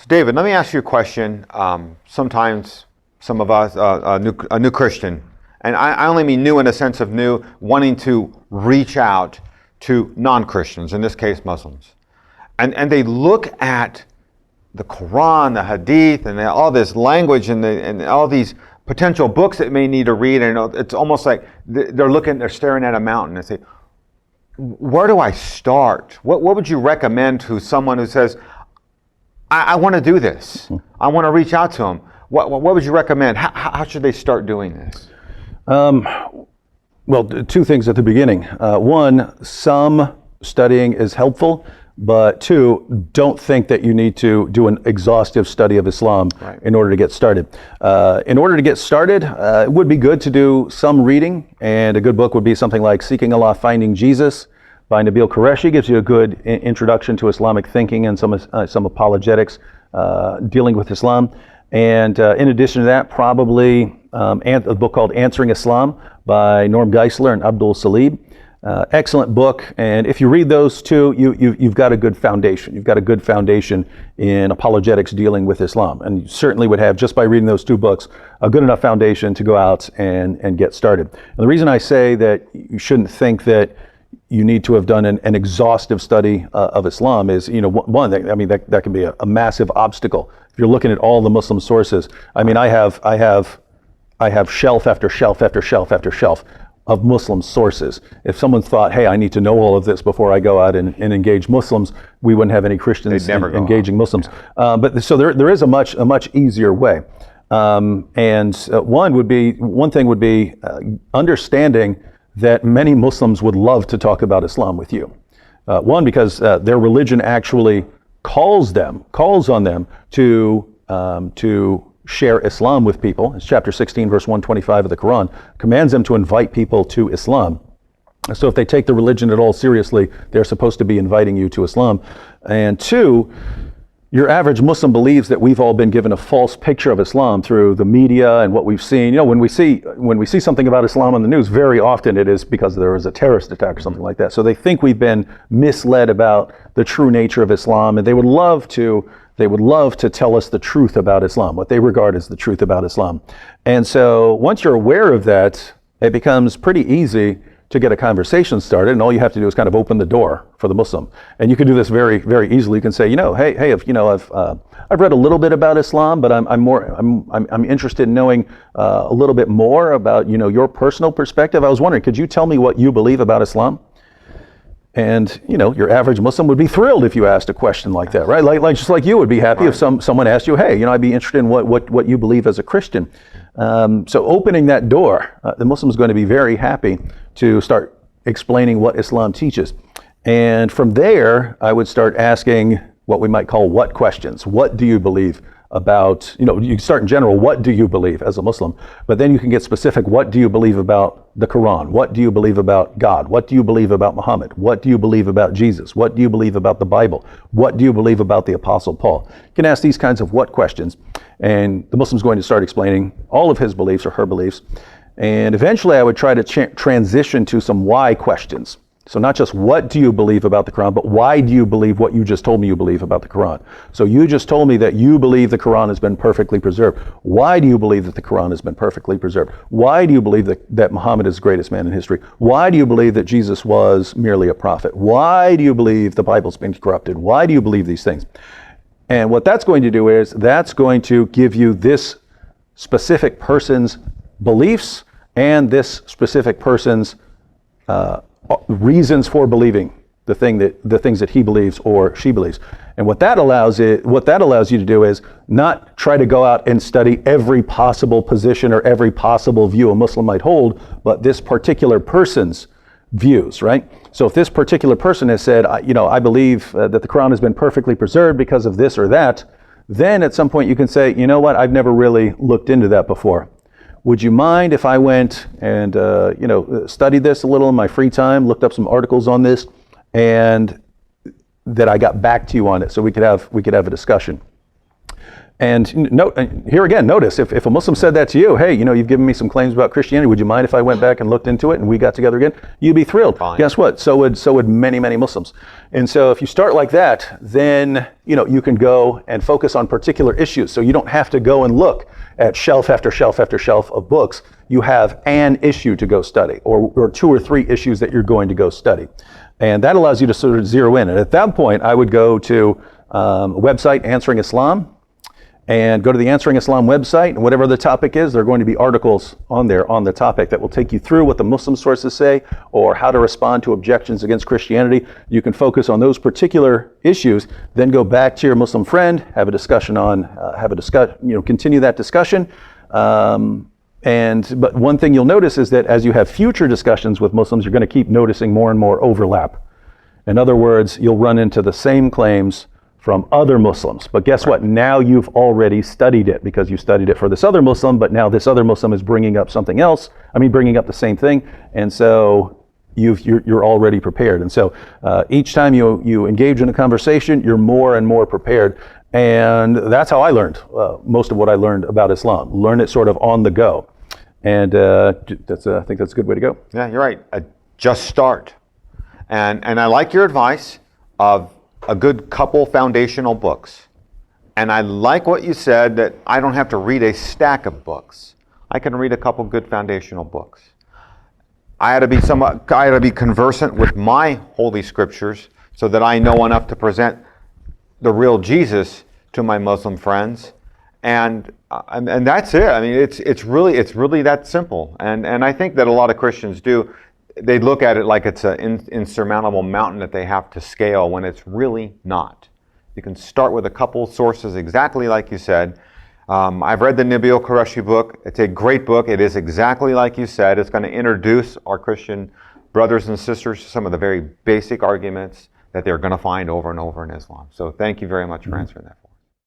David, let me ask you a question. Sometimes some of us, a new Christian, and I only mean new in the sense of new, wanting to reach out to non-Christians, in this case Muslims. And they look at the Quran, the Hadith, and all this language and all these potential books that they may need to read, and it's almost like they're staring at a mountain and say, where do I start? What would you recommend to someone who says, I want to do this. I want to reach out to them. What would you recommend? How should they start doing this? Well, two things at the beginning. One, some studying is helpful, but two, don't think that you need to do an exhaustive study of Islam in order to get started. In order to get started, it would be good to do some reading, and a good book would be something like Seeking Allah, Finding Jesus by Nabil Qureshi. Gives you a good introduction to Islamic thinking and some apologetics dealing with Islam. And in addition to that, probably a book called Answering Islam by Norm Geisler and Abdul Salib. Excellent book, and if you read those two, you've got a good foundation. You've got a good foundation in apologetics dealing with Islam, and you certainly would have, just by reading those two books, a good enough foundation to go out and get started. And the reason I say that you shouldn't think that you need to have done an exhaustive study of Islam is, one, that can be a massive obstacle. If you're looking at all the Muslim sources, I have shelf after shelf after shelf after shelf of Muslim sources. If someone thought, hey, I need to know all of this before I go out and engage Muslims, we wouldn't have any Christians engaging Muslims. But so there is a much easier way. One thing would be understanding that many Muslims would love to talk about Islam with you. One, because their religion actually calls on them to share Islam with people. It's chapter 16, verse 125 of the Quran, commands them to invite people to Islam. So if they take the religion at all seriously, they're supposed to be inviting you to Islam. And two, your average Muslim believes that we've all been given a false picture of Islam through the media and what we've seen. When we see something about Islam on the news, very often it is because there was a terrorist attack or something like that. So they think we've been misled about the true nature of Islam, and they would love to tell us the truth about Islam, what they regard as the truth about Islam. And so once you're aware of that, it becomes pretty easy to get a conversation started, and all you have to do is kind of open the door for the Muslim. And you can do this very, very easily. You can say, hey, I've read a little bit about Islam, but I'm interested in knowing a little bit more about your personal perspective. I was wondering, could you tell me what you believe about Islam? And your average Muslim would be thrilled if you asked a question like that, right? Just like you would be happy if someone asked you, hey, I'd be interested in what you believe as a Christian. So opening that door, the Muslim is going to be very happy to start explaining what Islam teaches. And from there, I would start asking what we might call what questions. What do you believe about, you can start in general, what do you believe as a Muslim? But then you can get specific, what do you believe about the Quran? What do you believe about God? What do you believe about Muhammad? What do you believe about Jesus? What do you believe about the Bible? What do you believe about the Apostle Paul? You can ask these kinds of what questions, and the Muslim's going to start explaining all of his beliefs or her beliefs. And eventually I would try to transition to some why questions. So not just what do you believe about the Quran, but why do you believe what you just told me you believe about the Quran? So you just told me that you believe the Quran has been perfectly preserved. Why do you believe that the Quran has been perfectly preserved? Why do you believe that Muhammad is the greatest man in history? Why do you believe that Jesus was merely a prophet? Why do you believe the Bible's been corrupted? Why do you believe these things? And what that's going to do is that's going to give you this specific person's beliefs and this specific person's reasons for believing the things that he believes or she believes. And what that allows you to do is not try to go out and study every possible position or every possible view a Muslim might hold, but this particular person's views, right? So if this particular person has said, I believe that the Quran has been perfectly preserved because of this or that, then at some point you can say, I've never really looked into that before. Would you mind if I went and studied this a little in my free time, looked up some articles on this, and that I got back to you on it so we could have a discussion? And here again, notice if a Muslim said that to you, hey, you've given me some claims about Christianity. Would you mind if I went back and looked into it and we got together again? You'd be thrilled. Fine. Guess what? So would many, many Muslims. And so if you start like that, then you can go and focus on particular issues. So you don't have to go and look at shelf after shelf after shelf of books. You have an issue to go study, or 2 or 3 issues that you're going to go study. And that allows you to sort of zero in. And at that point, I would go to a website, Answering Islam, and go to the Answering Islam website, and whatever the topic is, there are going to be articles on there on the topic that will take you through what the Muslim sources say, or how to respond to objections against Christianity. You can focus on those particular issues, then go back to your Muslim friend, have a discussion continue that discussion. But one thing you'll notice is that as you have future discussions with Muslims, you're going to keep noticing more and more overlap. In other words, you'll run into the same claims from other Muslims. But guess what? Now you've already studied it, because you studied it for this other Muslim, but now this other Muslim is bringing up something else. Bringing up the same thing. And so you're already prepared. And so each time you engage in a conversation, you're more and more prepared. And that's how I learned most of what I learned about Islam. Learn it sort of on the go. And I think that's a good way to go. Yeah, you're right. Just start. And I like your advice of a good couple foundational books. And I like what you said, that I don't have to read a stack of books. I can read a couple good foundational books. I had to be conversant with my holy scriptures so that I know enough to present the real Jesus to my Muslim friends. And that's it. It's really that simple. And I think that a lot of Christians do. They look at it like it's an insurmountable mountain that they have to scale, when it's really not. You can start with a couple sources, exactly like you said. I've read the Nabeel Qureshi book. It's a great book. It is exactly like you said. It's going to introduce our Christian brothers and sisters to some of the very basic arguments that they're going to find over and over in Islam. So thank you very much for answering that.